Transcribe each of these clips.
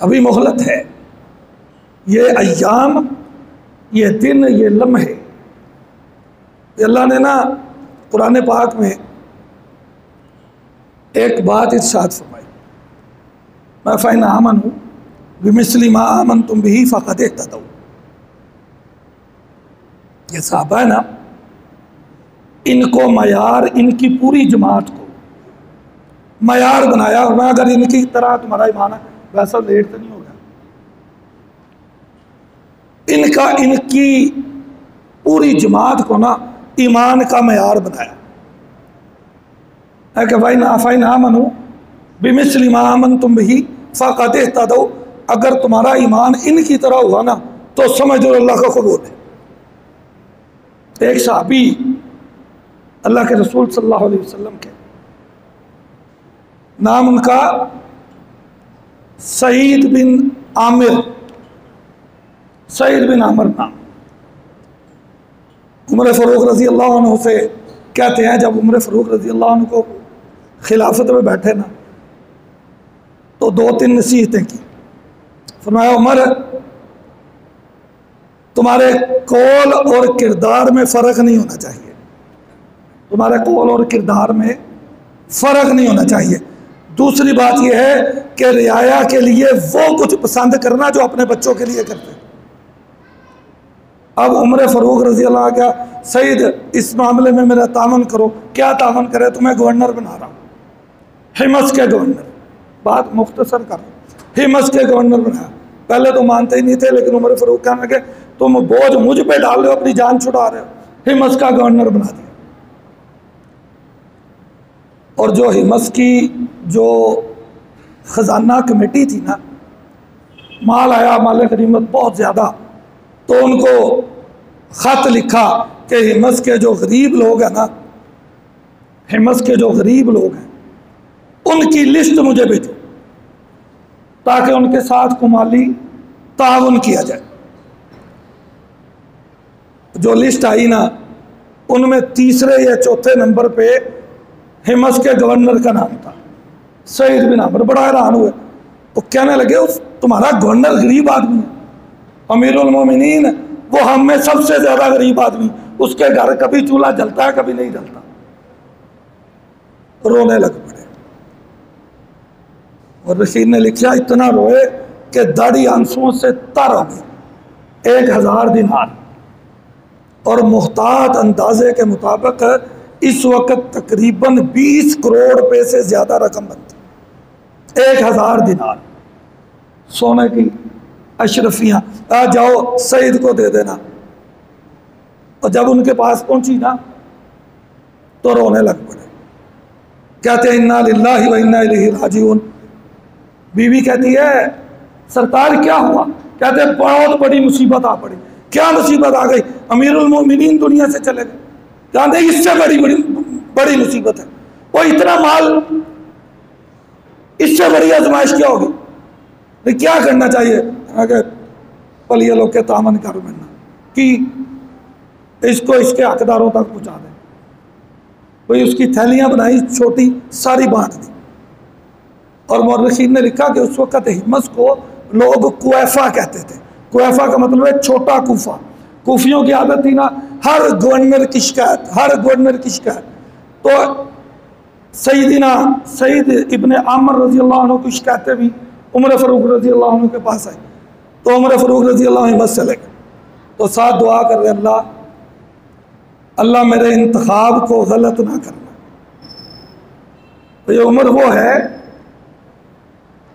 अभी मोहलत है। ये अय्याम, ये दिन, ये लम्हे, अल्लाह ने ना कुरान पाक में एक बात इरशाद फरमाई, मैं फ़इन आमनू बिमिस्ली मा आमनतुम बिही फ़क़द इह्तदौ। ये सहाबा है ना, इनको मयार, इनकी पूरी जमात को मयार बनाया, और मैं अगर इनकी तरह तुम्हारा ईमान है, वैसा लेट तो नहीं होगा। इनका, इनकी पूरी जमात को ना ईमान का मयार बनाया है कि भाई नाफ़ाई ना मनो बिमिस्ली मा आमनतुम बिही फ़क़द इह्तदौ। अगर तुम्हारा ईमान इनकी तरह हुआ ना तो समझ लो अल्लाह का कबूल है। एक सहाबी अल्लाह के रसूल सल्लल्लाहु अलैहि वसल्लम के, नाम उनका सईद बिन आमिर, सईद बिन आमिर नाम। उमर फ़ारूक रज़ी अल्लाह अन्हु से कहते हैं, जब उमर फ़ारूक रज़ी अल्लाह अन्हु को खिलाफत में बैठे ना तो 2-3 नसीहतें की। फरमाया, उमर तुम्हारे कौल और किरदार में फ़र्क नहीं होना चाहिए, तुम्हारे कौल और किरदार में फ़र्क नहीं होना चाहिए। दूसरी बात यह है कि रियाया के लिए वो कुछ पसंद करना जो अपने बच्चों के लिए करते हैं। अब उमर फ़ारूक रज़ी अल्लाह का, सईद इस मामले में मेरा तावन करो। क्या तावन करे? तुम्हें गवर्नर बना रहा हूँ, हिमस के गवर्नर। बात मुख्तसर कर, हिमस के गवर्नर बनाया। पहले तो मानते ही नहीं थे, लेकिन उमर फ़ारूक कहने लगे तुम बोझ मुझ पे डाल रहे हो, अपनी जान छुड़ा रहे हो। हिमस का गवर्नर बना दिया। और जो हिमस की जो ख़जाना कमेटी थी ना, माल आया, माल गनीमत बहुत ज़्यादा, तो उनको ख़त लिखा कि हिमस के जो गरीब लोग हैं ना, हिमस के जो गरीब लोग हैं उनकी लिस्ट मुझे भेजो ताकि उनके साथ कुमाली ताउन किया जाए। जो लिस्ट आई ना, उनमें तीसरे या चौथे नंबर पे हिमस के गवर्नर का नाम था, सईद बिन आमिर। बड़ा हैरान हुए, वो कहने लगे उस तुम्हारा गवर्नर गरीब आदमी है, अमीरुल मोमिनीन, वो हम में सबसे ज़्यादा गरीब आदमी, उसके घर कभी चूल्हा जलता है कभी नहीं जलता। रोने लग पड़े। और रशीद ने लिखा, इतना रोए कि दाढ़ी आंसुओं से तर हो गई। 1000 दिनार, और मुहतात अंदाजे के मुताबिक इस वक्त तकरीबन 20 करोड़ रुपए से ज़्यादा रकम बनती। 1000 दिनार सोने की अशरफियाँ, आ जाओ सईद को दे देना। और जब उनके पास पहुंची ना तो रोने लग पड़े। कहते हैं इन्ना लिल्लाहि व इन्ना इलैहि राजिऊन। बीवी कहती है, सरकार क्या हुआ? कहते हैं बहुत बड़ी मुसीबत आ पड़ी। क्या मुसीबत आ गई? अमीरुल मोमिनीन दुनिया से चले गए। कहते इससे बड़ी मुसीबत है। वो इतना माल, इससे बड़ी आजमाइश क्या होगी? तो क्या करना चाहिए? अगर पलिया लोग के तामन कर बनना कि इसको इसके हकदारों तक पहुँचा दें। कोई उसकी थैलियाँ बनाई छोटी, सारी बांट दी। और मौरखीन ने लिखा कि उस वक़्त हिमस को लोग कुएफा कहते थे। कुएफा का मतलब है छोटा कूफा। कूफियों की आदत थी ना, हर गवर्नर की शिकायत, हर गवर्नर की शिकायत। तो सईदिना सईद इब्ने आमिर रज़ी अल्लाह अन्हु की शिकायतें भी उमर फ़ारूक रज़ी अल्लाह अन्हु के पास आई। तो उमर फ़ारूक रज़ी अल्लाह अन्हु बस चले गए। तो साथ दुआ कर रहे, अल्लाह अल्लाह मेरे इंतखाब को गलत ना करना। तो ये उमर वो है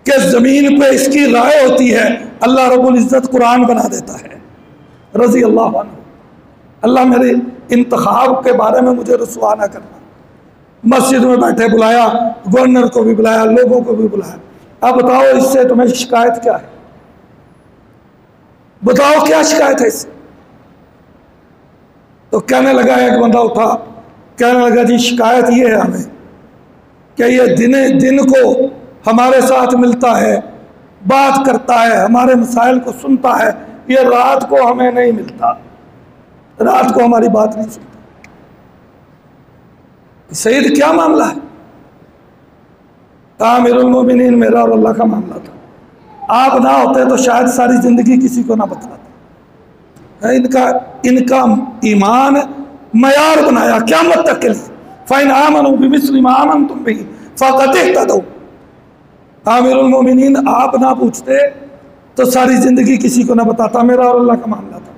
कि ज़मीन पे इसकी राय होती है, अल्लाह रब्बुल इज़्ज़त कुरान बना देता है। रज़ी अल्लाह अन्हु, अल्लाह मेरे इंतखाब के बारे में मुझे रुसवा ना करना। मस्जिद में बैठे बुलाया, गवर्नर को भी बुलाया, लोगों को भी बुलाया। अब बताओ इससे तुम्हें शिकायत क्या है? बताओ क्या शिकायत है इससे? तो कहने लगा, एक बंदा उठा, कहने लगा जी शिकायत ये है हमें कि ये दिन को हमारे साथ मिलता है, बात करता है, हमारे मसाइल को सुनता है, ये रात को हमें नहीं मिलता, रात को हमारी बात नहीं सुनता। सईद क्या मामला है? आमिरुल मोमिनीन मेरा और अल्लाह का मामला था। आप ना होते तो शायद सारी ज़िंदगी किसी को ना बतलाते। इनका ईमान मयार बनाया क़यामत तक के लिए। फ़इन आमनू बिमिस्लि मा आमनतुम बिही फ़क़द इह्तदौ। आमिरुल मोमिनीन आप ना पूछते तो सारी ज़िंदगी किसी को ना बताता, मेरा और अल्लाह का मामला था।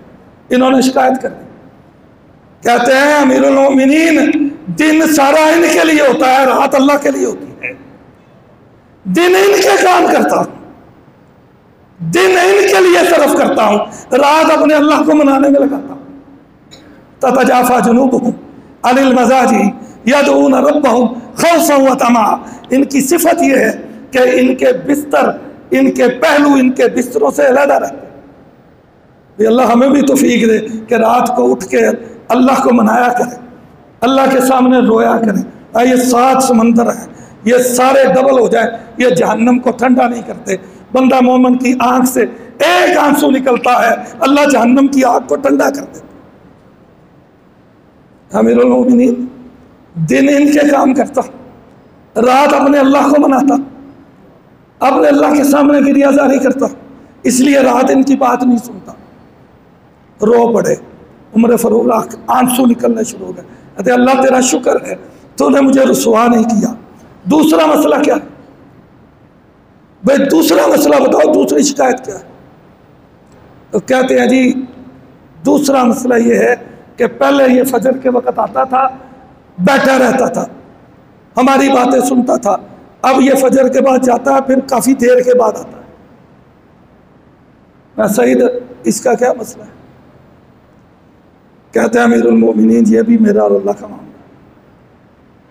इन्होंने शिकायत कर दी। कहते हैं अमीरुल मोमिनीन, दिन सारा इनके लिए होता है, रात अल्लाह के लिए होती है। दिन इनके काम करता हूँ, दिन इनके लिए सर्फ करता हूँ, रात अपने अल्लाह को मनाने में लगाता हूँ। ततजाफा जुनूबुहुम अनिल मज़ाजी यदऊन रब्बहुम खौफन व तमा। इनकी सिफत यह है कि इनके बिस्तर, इनके पहलू इनके बिस्तरों से अलहदा रहते। अल्लाह हमें भी तौफीक दे कि रात को उठ के अल्लाह को मनाया करें, अल्लाह के सामने रोया करें। ये 7 समंदर हैं, ये सारे डबल हो जाए, ये जहन्नम को ठंडा नहीं करते। बंदा मोमिन की आंख से एक आंसू निकलता है, अल्लाह जहन्नम की आग को ठंडा कर देता। अमीरुल मोमिनीन, दिन इनके काम करता, रात अपने अल्लाह को मनाता, अपने अल्लाह के सामने गिरियाजारी करता। इसलिए रात इनकी बात नहीं सुनता। रो पड़े, उम्र फरूक आंसू निकलने शुरू हो गए। अरे अल्लाह तेरा शुक्र है, तूने मुझे रुसवा नहीं किया। दूसरा मसला क्या है भाई? दूसरा मसला बताओ, दूसरी शिकायत क्या है? तो कहते हैं जी दूसरा मसला ये है कि पहले ये फजर के वक़्त आता था, बैठा रहता था, हमारी बातें सुनता था। अब ये फजर के बाद जाता है, फिर काफ़ी देर के बाद आता है। मैं सईद, इसका क्या मसला है? कहते हैं अमीरुल मोमिनीन, ये भी मेरा और अल्लाह का मामला।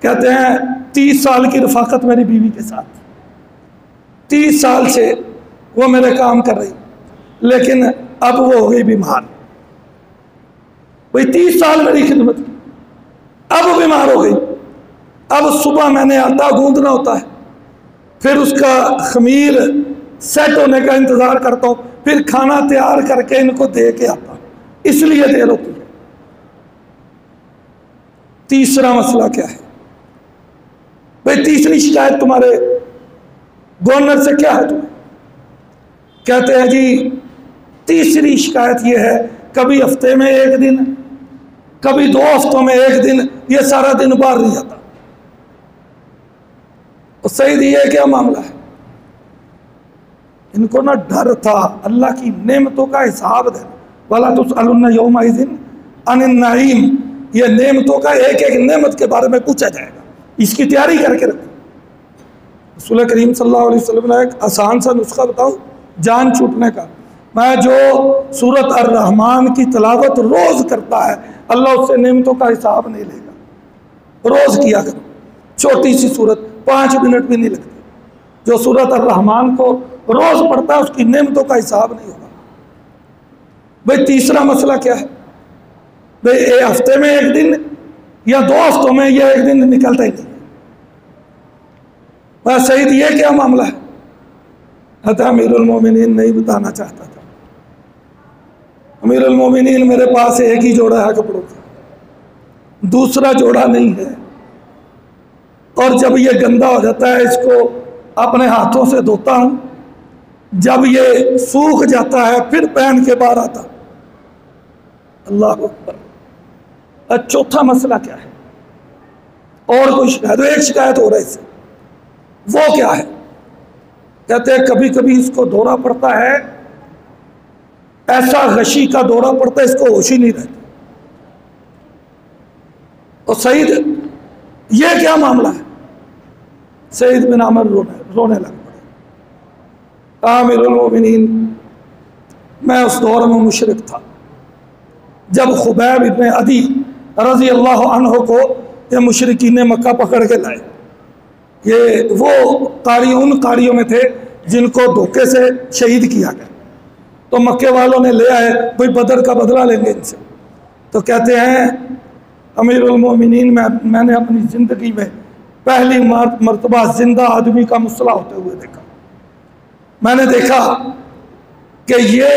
कहते हैं 30 साल की रफ़ाकत मेरी बीवी के साथ, 30 साल से वो मेरे काम कर रही, लेकिन अब वो हो गई बीमार। भाई 30 साल मेरी खिदमत की, अब बीमार हो गई। अब सुबह मैंने आटा गूंदना होता है, फिर उसका खमीर सेट होने का इंतज़ार करता हूँ, फिर खाना तैयार करके इनको दे के आता हूँ, इसलिए देर होती है। तीसरा मसला क्या है भाई? तीसरी शिकायत तुम्हारे गवर्नर से क्या है तुम्हें? कहते हैं जी तीसरी शिकायत ये है, कभी हफ्ते में एक दिन, कभी 2 हफ्तों में एक दिन, ये सारा दिन बाहर नहीं आता। तो सही दिए क्या मामला है? इनको ना डर था अल्लाह की नेमतों का हिसाब देना। वला तुसअलुन्ना यौमइज़िन अनिन नईम, ये नेमतों का एक एक नेमत के बारे में पूछा जाएगा, इसकी तैयारी करके रखो। रसूल करीम सल्लल्लाहु अलैहि वसल्लम ने एक आसान सा नुस्खा बताऊं जान छूटने का। मैं जो सूरत अर्रहमान की तलावत रोज़ करता है, अल्लाह उससे नेमतों का हिसाब नहीं लेगा। रोज़ किया करो, छोटी सी सूरत, 5 मिनट भी नहीं लगते। जो सूरत अर्रहमान को रोज़ पढ़ता है उसकी नेमतों का हिसाब नहीं होगा। भाई तीसरा मसला क्या है भाई? एक हफ्ते में एक दिन या 2 हफ्तों में या एक दिन निकलता ही नहीं। बस सही दिए क्या मामला है? अमीरुल मोमिनीन नहीं बताना चाहता था। अमीरुल मोमिनीन, मेरे पास एक ही जोड़ा है कपड़ों का, दूसरा जोड़ा नहीं है, और जब ये गंदा हो जाता है इसको अपने हाथों से धोता हूँ, जब ये सूख जाता है फिर पहन के बाहर आता। अल्लाह अकबर। चौथा मसला क्या है? और कोई शिकायत? एक शिकायत हो रहा है इससे, वो क्या है? कहते हैं कभी कभी इसको दौरा पड़ता है, ऐसा गशी का दौरा पड़ता है इसको होश ही नहीं रहती। और सईद, ये क्या मामला है? सईद बिन आमर रोने लग पड़े। आमिरुल मोमिनीन, मैं उस दौर में मुशरिक था जब खुबैब इब्न अदी रज़ी अल्लाह अन्हु को ये मुशरिकीन ने मक्का पकड़ के लाए। ये वो उन कारियों में थे जिनको धोखे से शहीद किया गया। तो मक्के वालों ने ले आए, भाई बदर का बदला लेंगे इनसे। तो कहते हैं अमीरुल मोमिनीन, मैंने अपनी ज़िंदगी में पहली मर्तबा जिंदा आदमी का मुसला होते हुए देखा। मैंने देखा कि ये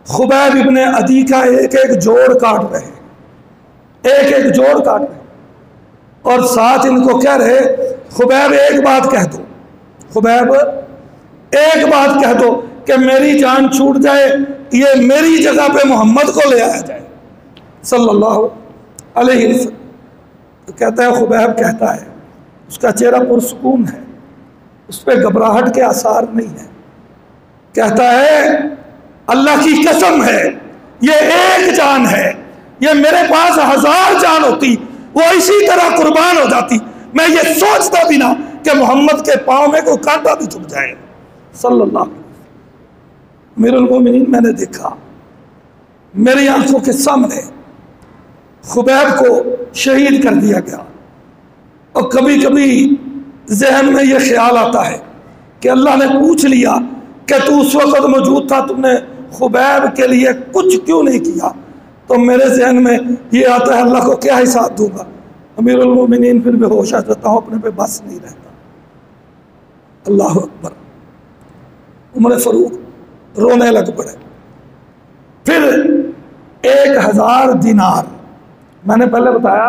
खुबैब इब्न अदी का एक एक जोड़ काट रहे, एक एक जोड़ काट रहे, और साथ इनको कह रहे खुबैब एक बात कह दो, खुबैब एक बात कह दो कि मेरी जान छूट जाए, ये मेरी जगह पे मोहम्मद को ले आया जाए सल्लल्लाहु अलैहि वसल्लम। तो कहता है, खुबैब कहता है, उसका चेहरा पुरसुकून है, उस पर घबराहट के आसार नहीं है। कहता है, अल्लाह की कसम है, ये एक जान है, ये मेरे पास 1000 जान होती वो इसी तरह कुर्बान हो जाती। मैं ये सोचता भी ना कि मोहम्मद के पाँव में कोई कांटा भी चुभ जाए सल्लल्लाहु अलैहि वसल्लम। अमीरुल मोमिनीन, मैंने देखा मेरी आंखों के सामने खुबैब को शहीद कर दिया गया। और कभी कभी जहन में यह ख्याल आता है कि अल्लाह ने पूछ लिया कि तू उस वक्त मौजूद था, तुमने खुबैब के लिए कुछ क्यों नहीं किया, तो मेरे जहन में ये आता है, अल्लाह को क्या हिसाब दूंगा। अमीरुल मोमिनीन फिर बेहोश आ जाता हूँ, अपने पे बस नहीं रहता। अल्लाह अकबर। उमर फारूक रोने लग पड़े। फिर 1000 दिनार, मैंने पहले बताया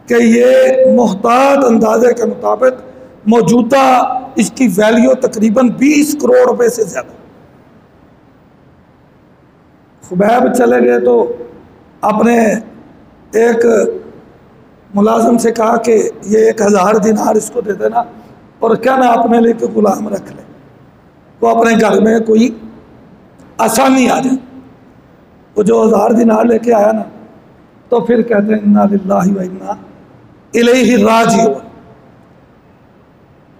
कि ये मुहतात अंदाजे के मुताबिक मौजूदा इसकी वैल्यू तकरीबन 20 करोड़ रुपए से ज़्यादा। खुबैब चले गए तो अपने एक मुलाजिम से कहा कि ये 1000 दिनार इसको दे देना और क्या ना अपने लिए गुलाम रख ले, वो अपने घर में कोई आसानी आ जाए। वो जो 1000 दिनार लेके आया ना, तो फिर कहते हैं, इन्ना लिल्लाहि व इन्ना इलैहि राजिऊन।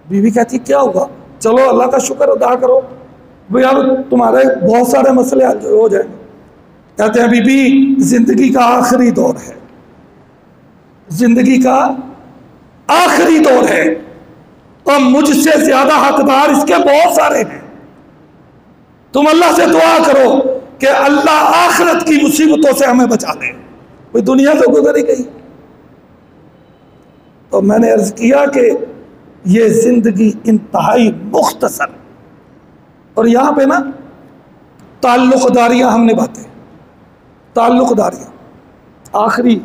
बीवी कहती क्या हुआ, चलो अल्लाह का शुक्र अदा करो, भाई यार तुम्हारे बहुत सारे मसले हो जाएंगे। कहते हैं, बीबी जिंदगी का आखिरी दौर है, जिंदगी का आखिरी दौर है और मुझसे ज्यादा हकदार इसके बहुत सारे हैं। तुम अल्लाह से दुआ करो कि अल्लाह आखिरत की मुसीबतों से हमें बचा ले, कोई दुनिया तो गुजर ही गई। तो मैंने अर्ज किया कि ये जिंदगी इंतहाई मुख्तसर, और यहाँ पे ना ताल्लुकदारियाँ हम निभाते हैं, ताल्लुकदारियाँ। आखिरी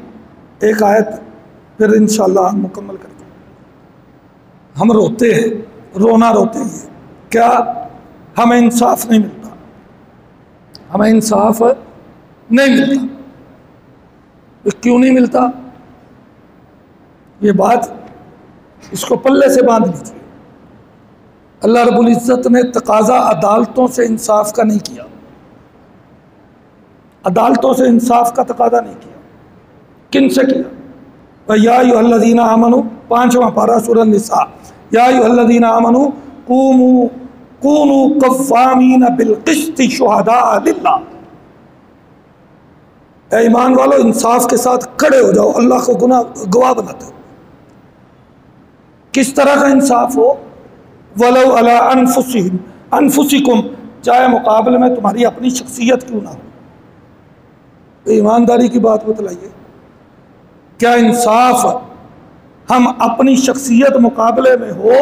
एक आयत फिर इंशाअल्लाह हम मुकम्मल करते हैं। हम रोते हैं, रोना रोते हैं, क्या हमें इंसाफ नहीं मिलता, हमें इंसाफ नहीं मिलता। क्यों नहीं मिलता, ये बात इसको पल्ले से बांध लीजिए। अल्लाह रब्बुल इज़्ज़त ने तकाजा अदालतों से इंसाफ का नहीं किया, अदालतों से इंसाफ का तकाजा नहीं किया। किन से किया? या अय्युहल्लज़ीना आमनू, 5वां पारा सूरह निसा, या अय्युहल्लज़ीना आमनू कूनू कव्वामीन बिल क़िस्ति शुहदाअ लिल्लाह। ऐ ईमान वालों, इंसाफ के साथ खड़े हो जाओ, अल्लाह को गवाह बनाते हो। किस तरह का इंसाफ हो? वलौ अला अनफुसिहिम अनफुसिकुम, चाहे मुकाबले में तुम्हारी अपनी शख्सियत क्यों ना हो। तो ईमानदारी की बात बतलाइए, क्या इंसाफ हम अपनी शख्सियत मुकाबले में हो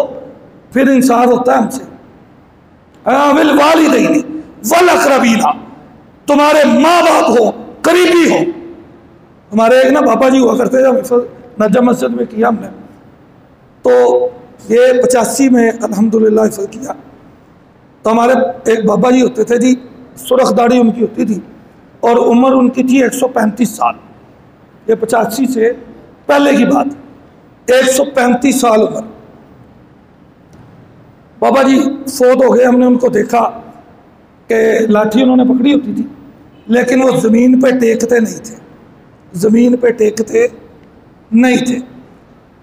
फिर इंसाफ होता है हमसे? विल वालिदैनि वल अक़रबीना, तुम्हारे माँ बाप हो, करीबी हो। हमारे एक ना बाबा जी हुआ करते थे, नजम मस्जिद में किया हमने, तो ये 85 में अल्हम्दुलिल्लाह हिफ़्ज़ किया। तो हमारे एक बाबा जी होते थे जी, सुरख दाढ़ी उनकी होती थी और उम्र उनकी थी 135 साल। ये 85 से पहले की बात, 135 साल उम्र। बाबा जी फोत हो गए। हमने उनको देखा कि लाठी उन्होंने पकड़ी होती थी, लेकिन वो ज़मीन पे टेकते नहीं थे, ज़मीन पे टेकते नहीं थे।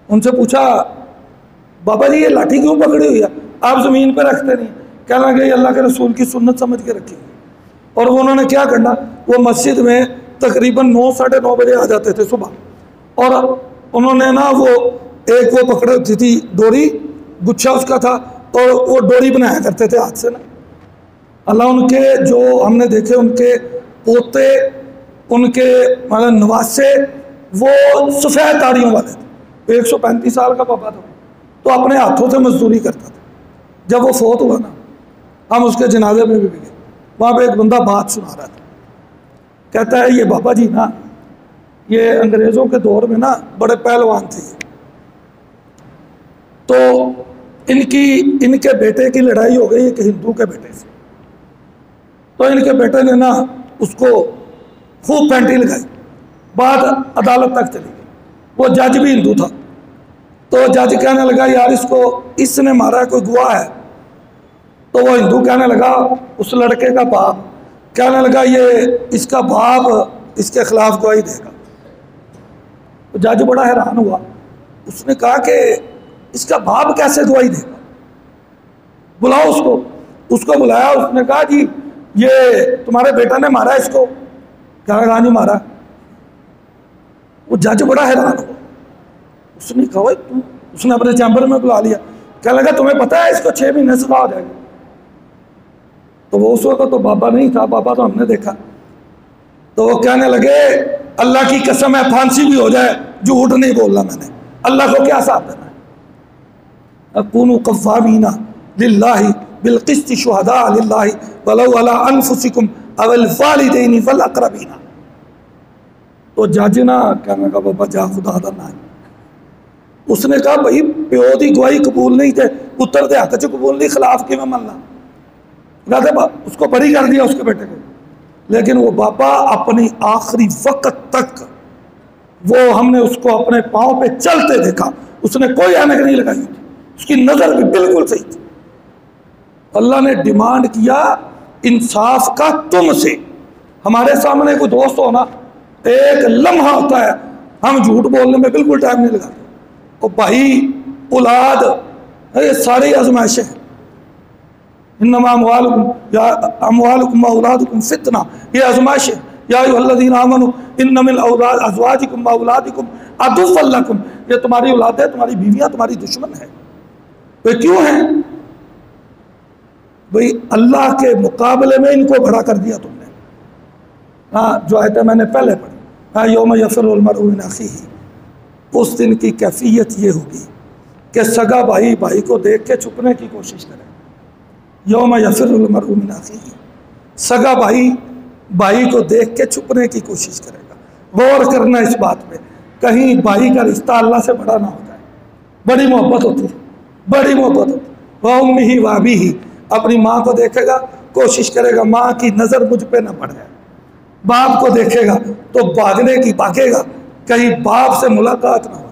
उनसे पूछा, बाबा जी ये लाठी क्यों पकड़ी हुई है, आप ज़मीन पे रखते नहीं? कहने लगे अल्लाह के रसूल की सुन्नत समझ के रखी। और वो उन्होंने क्या करना, वो मस्जिद में तकरीबन 9 साढ़े 9 बजे आ जाते थे सुबह, और उन्होंने ना वो एक वो पकड़े होती थी डोरी, गुच्छा उसका था, और वो डोरी बनाया करते थे हाथ से ना। अल्लाह उनके जो हमने देखे उनके पोते, उनके मतलब नवासे, वो सफ़ेद दाढ़ियों वाले थे। 135 साल का पापा था, तो अपने हाथों से मजदूरी करता था। जब वो फोत हुआ ना, हम उसके जनाजे में भी गए, वहाँ पे एक बंदा बात सुना रहा था। कहता है, ये बाबा जी ना, ये अंग्रेज़ों के दौर में ना बड़े पहलवान थे। तो इनके बेटे की लड़ाई हो गई एक हिंदू के बेटे से। तो इनके बेटे ने ना उसको खूब पैंटी लगाई, बात अदालत तक चली गई। वो जज भी हिंदू था, तो जज कहने लगा यार इसको इसने मारा, कोई गवाह है? तो वो हिंदू कहने लगा, उस लड़के का बाप कहने लगा ये इसका बाप इसके खिलाफ गवाही देगा। तो जज बड़ा हैरान हुआ, उसने कहा कि इसका बाप कैसे गवाही देगा, बुलाओ उसको। उसको बुलाया, उसने कहा जी ये तुम्हारे बेटा ने मारा इसको? कहा नहीं मारा। वो जज बड़ा हैरान हुआ, उसने कहा तू, उसने अपने चैम्बर में बुला लिया, क्या लगा तुम्हें पता है इसको 6 महीने सजा हो जाएगी? तो वो उस वक्त तो बाबा नहीं था, बाबा तो हमने देखा। तो वो कहने लगे अल्लाह की कसम है फांसी भी हो जाए झूठ नहीं बोलना मैंने, अल्लाह को क्या साथ देना है। अकूनु कव्वामीना लिल्लाहि बिलक़िस्ति शुहदा लिल्लाहि वलौ अला अनफुसिकुम अवल वालिदैनि वल अक़रबीना। तो जज ना कहने लगा बाबा जा खुदा दा ना। उसने कहा भाई प्यो की गवाही कबूल नहीं थे, पुत्र के हक च कबूल नहीं, खिलाफ कि मनना। कहते उसको बरी कर दिया उसके बेटे को, लेकिन वो बाबा अपनी आखिरी वक्त तक वो हमने उसको अपने पाँव पे चलते देखा, उसने कोई ऐनक नहीं लगाई थी, उसकी नज़र भी बिल्कुल सही थी। अल्लाह ने डिमांड किया इंसाफ का तुमसे। हमारे सामने कोई दोस्त हो ना, एक लम्हा होता है हम झूठ बोलने में बिल्कुल टाइम नहीं लगाते। और भाई औलाद ये सारी आजमाइशें हैं। इन्नमा अम्वालुकुम व औलादुकुम फितना, ये आजमाइश है। या अय्युहल्लज़ीना आमनू इन्न मिन अज़वाजिकुम व औलादिकुम अदुव्वल लकुम, ये तुम्हारी औलाद है, तुम्हारी बीवियाँ तुम्हारी दुश्मन है। वे क्यों हैं? भाई अल्लाह के मुकाबले में इनको बड़ा कर दिया तुमने। हाँ, जो आयत मैंने पहले पढ़ी, हाँ यौम यफ़िरुल मर्उ मिन अख़ीही, उस दिन की कैफियत ये होगी कि सगा भाई भाई को देख के छुपने की कोशिश करे। यौम यफ़िरुल मर्उ मिन अख़ीही, सगा भाई भाई को देख के छुपने की कोशिश करेगा। गौर करना इस बात पे, कहीं भाई का रिश्ता अल्लाह से बड़ा ना हो जाए। बड़ी मोहब्बत होती है, बड़ी मोहब्बत होती है। वह उम्मिही व अबीही, अपनी माँ को देखेगा कोशिश करेगा माँ की नज़र मुझ पे ना पड़ जाए। बाप को देखेगा तो भागने की भागेगा, कहीं बाप से मुलाकात ना हो।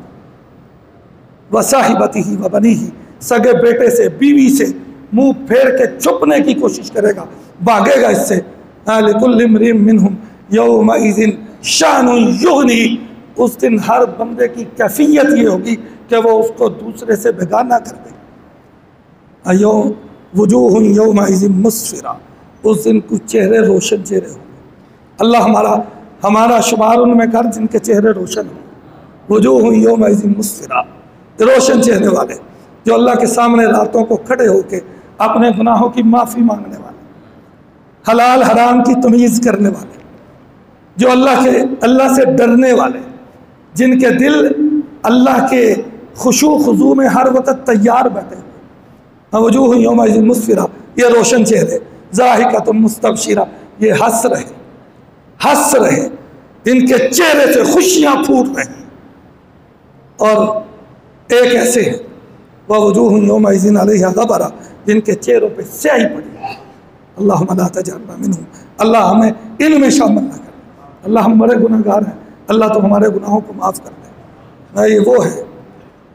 व साहिबतिही व बनीही, सगे बेटे से बीवी से मुंह फेर के छुपने की कोशिश करेगा, भागेगा इससे। लिकुल्लि इम्रिइन मिनहुम यौमइज़िन शानुन युग़नी, उस दिन हर बंदे की कैफियत ये होगी कि वो उसको दूसरे से बेगाना कर दे। अयो वजूहुन यौमइज़िन मुस्फ़िरा, उस दिन कुछ चेहरे रोशन चेहरे होंगे। अल्लाह हमारा शुमार उनमें कर जिनके चेहरे रोशन हों। वजूहुन यौमइज़िन मुस्फ़िरा, रोशन चेहरे वाले जो अल्लाह के सामने रातों को खड़े होकर अपने गुनाहों की माफ़ी मांगने वाले, हलाल हराम की तमीज़ करने वाले, जो अल्लाह से डरने वाले, जिनके दिल अल्लाह के खुशू खुजू में हर वक्त तैयार बैठे हुए। वजूह यौमइज़िन मुस्फ़िरा, ये रोशन चेहरे। ज़ाहिकतुन मुस्तबशिरा, ये हंस रहे, इनके चेहरे से खुशियाँ फूट रही। और एक ऐसे हैं वह वजूह यौमइज़िन अलैहा ग़बरा, जिनके चेहरों पे स्याही पड़ी। अल्लाहुम्मा ला तजअलना मिनहुम, अल्लाह हमें इनमें शामिल न कर। अल्लाह हम बड़े गुनहगार हैं, अल्लाह तो हमारे गुनाहों को माफ़ कर दे। ये वो है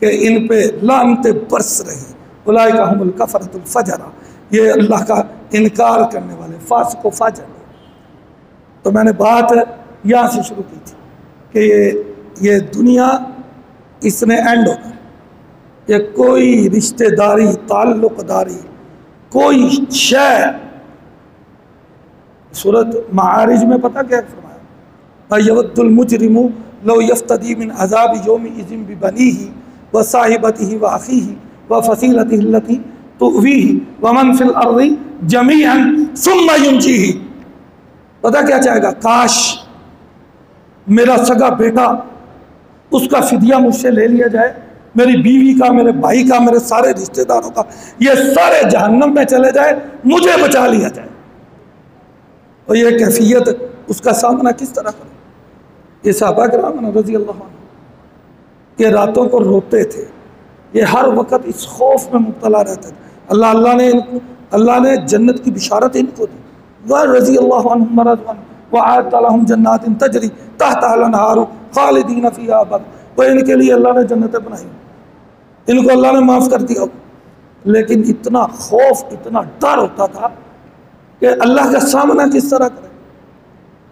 कि इन पे लानतें बरस रही। उलाइका हुमुल कफ़रतुल फ़जरा, ये अल्लाह का इनकार करने वाले फासिक व फाजिर। तो मैंने बात यहाँ से शुरू की थी कि ये दुनिया इसने एंड होना है। ये कोई रिश्तेदारी ताल्लुक़दारी कोई शय, सूरत मारिज में पता क्या फरमाया, यवद्दुल मुजरिमु लौ यफ्तदी मिन अज़ाबि यौमिइज़िन बिबनीही व साहिबतिही व अख़ीही व फसीलतिही अल्लती तुवीही व मन फिल अर्ज़ि जमीअन सुम्मा युनजीही। पता क्या चाहेगा, काश मेरा सगा बेटा, उसका फिदिया मुझसे ले लिया जाए, मेरी बीवी का, मेरे भाई का, मेरे सारे रिश्तेदारों का, ये सारे जहन्नम में चले जाए, मुझे बचा लिया जाए। और ये कैफियत, उसका सामना किस तरह करें। ये सहाबा किराम रज़ी अल्लाह अन्हुम के रातों को रोते थे, ये हर वक्त इस खौफ में मुब्तला रहते थे। अल्लाह ने जन्नत की बिशारत इनको दी, वह रज़ी अल्लाहु अन्हुम रज़वान व अअद्द लहुम जन्नातिन तजरी तहतहा अल-अनहार खालिदीन फ़ीहा अबद। वो इनके लिए अल्लाह ने जन्नतें बनाई, इनको अल्लाह ने माफ़ कर दिया। लेकिन इतना खौफ, इतना डर होता था कि अल्लाह का सामना किस तरह करें।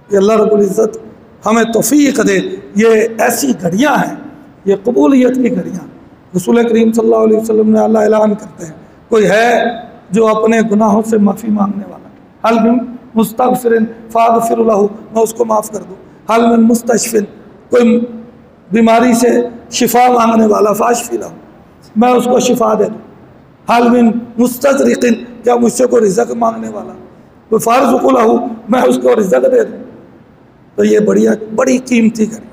ये अल्लाह रब्बुल इज़्ज़त हमें तौफ़ीक़ दे। ये ऐसी घड़ियाँ हैं, ये कबूलियत की घड़ियाँ। रसूल करीम सल्लल्लाहु अलैहि वसल्लम ने अल्लाह ऐलान करते हैं, कोई है जो अपने गुनाहों से माफ़ी मांगने वाला, हल मिन मुस्तग़फ़िरिन फ़अग़फ़िर लहू, मैं उसको माफ़ कर दूँ। हल मिन मुस्तशफ़िन, कोई बीमारी से शिफा मांगने वाला, फ़अशफ़ि लहू, मैं उसको शिफा दे दूँ। हल मिन मुस्तज़रिक़िन, क्या मुझसे कोई रिज़्क़ मांगने वाला, कोई फ़अरज़ुक़ु लहू, मैं उसको रिज़्क़ दे दूँ। तो ये बड़ी कीमती घड़ी,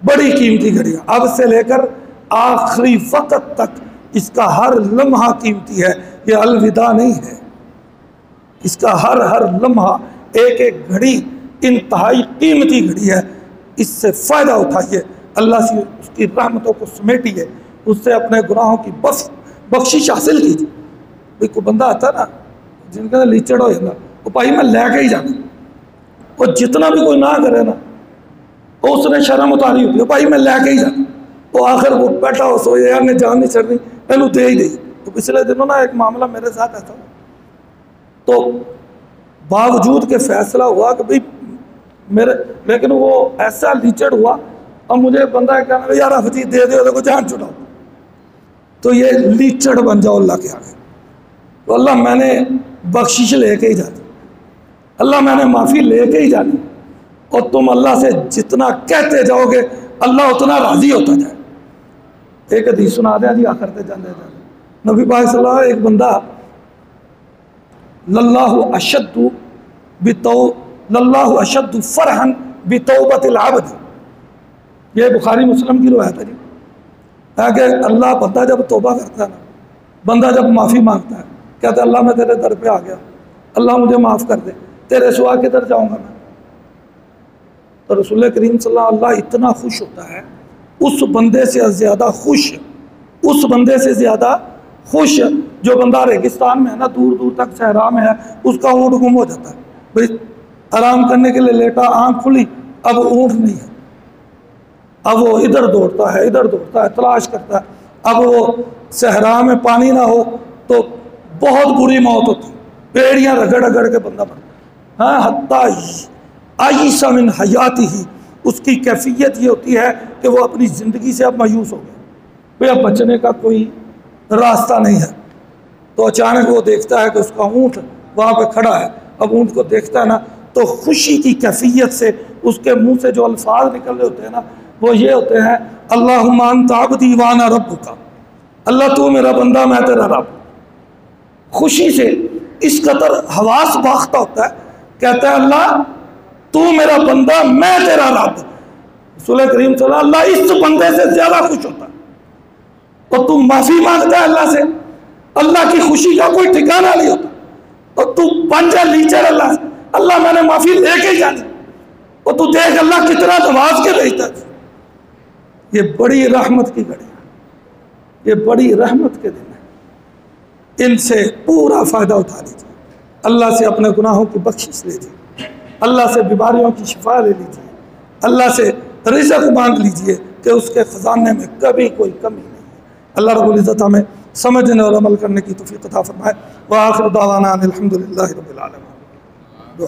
बड़ी कीमती घड़ी। अब से लेकर आखिरी वक्त तक इसका हर लम्हा कीमती है, ये अलविदा नहीं है। इसका हर लम्हा, एक एक घड़ी इंतहाई कीमती घड़ी है। इससे फ़ायदा उठाइए, अल्लाह से उसकी रहमतों को समेटिए, उससे अपने गुनाहों की बख्शिश हासिल कीजिए। भाई कोई बंदा आता ना जिनका लीचड़ हो जाता, वो भाई मैं लैके ही जाना, वो जितना भी कोई ना करे ना, वो उसने शर्म उतारी होती है, भाई मैं लैके ही जाना। वो आखिर वो बैठा हो सोए, यार ने जान नहीं छड़नी, मैंने दे ही दी। तो पिछले दिनों ना एक मामला मेरे साथ ऐसा, तो बावजूद के फैसला हुआ कि भाई मेरे, लेकिन वो ऐसा लीचड़ हुआ, अब मुझे बंदा कहना यार अफजी दे दो, देखो जान छुड़ाओ, तो ये लीचड़ बन जाओ अल्लाह के आगे। तो अल्लाह मैंने बख्शिश लेके ही जाती, अल्लाह मैंने माफ़ी लेके ही जानी, और तुम अल्लाह से जितना कहते जाओगे अल्लाह उतना राज़ी होता जाए। एक हदीस सुना दें जी आखिर से जाते जाते, नबी पाक सल्लल्लाहु अलैहि वसल्लम, एक बंदा लल्लाहु अशद्दु फ़रहन बितौबतिल अब्द, ये बुखारी मुस्लिम की रिवायत है जी। कि अल्लाह बंदा जब तौबा करता है ना, बंदा जब माफ़ी मांगता है, कहता है अल्लाह मैं तेरे दर पे आ गया, अल्लाह मुझे माफ़ कर दे, तेरे सिवा किधर जाऊँगा मैं। तो रसूल करीम सल्लल्लाहु अलैहि वसल्लम इतना खुश होता है, उस बंदे से ज़्यादा खुश, उस बंदे से ज़्यादा खुश जो बंदा रेगिस्तान में है ना, दूर दूर तक सहरा में है, उसका ऊँट गुम हो जाता है। भाई आराम करने के लिए लेटा, आँख खुली, अब ऊँट नहीं है, अब वो इधर दौड़ता है, इधर दौड़ता है, तलाश करता है। अब वो सहरा में पानी ना हो तो बहुत बुरी मौत होती, पेड़ियाँ रगड़ रगड़ के बंदा पड़ता। हाँ, हत्ता आयशा मिन हयाती ही, उसकी कैफियत ये होती है कि वो अपनी ज़िंदगी से अब मायूस हो गया, भाई अब बचने का कोई रास्ता नहीं है। तो अचानक वो देखता है कि उसका ऊँट वहाँ पे खड़ा है। अब ऊँट को देखता है ना, तो खुशी की कैफियत से उसके मुंह से जो अल्फाज निकल रहे होते हैं ना, वो ये होते हैं, अल्लाहुम्मा अंता अब्दी व अना रब्बुका, अल्लाह तू मेरा बंदा मैं तेरा रब। खुशी से इस कदर हवास बाख्ता होता है, कहता है अल्लाह तू मेरा बंदा मैं तेरा रब। रसूल करीम सल्लल्लाहु अलैहि वसल्लम इस बंदे से ज़्यादा खुश होता है। और तू माफ़ी मांगता है अल्लाह से, अल्लाह की खुशी का कोई ठिकाना नहीं होता। और तू पंजा लीचर अल्लाह से, अल्लाह मैंने माफ़ी लेके ही जानी। और तू देख अल्लाह कितना नवाज के भेजता है। ये बड़ी रहमत की घड़ी है, ये बड़ी रहमत के दिन है। इनसे पूरा फ़ायदा उठा लीजिए, अल्लाह से अपने गुनाहों की बख्शिश लीजिए, अल्लाह से बीमारियों की शिफा ले लीजिए, अल्लाह से रिज़्क़ मांग लीजिए कि उसके ख़जाने में कभी कोई कमी नहीं है। अल्लाह रब्बुल इज़्ज़त हमें समझने और अमल करने की तौफ़ीक़ अता फ़रमाए। व आखिर दावाना अनिल हम्दुलिल्लाहि रब्बिल आलमीन।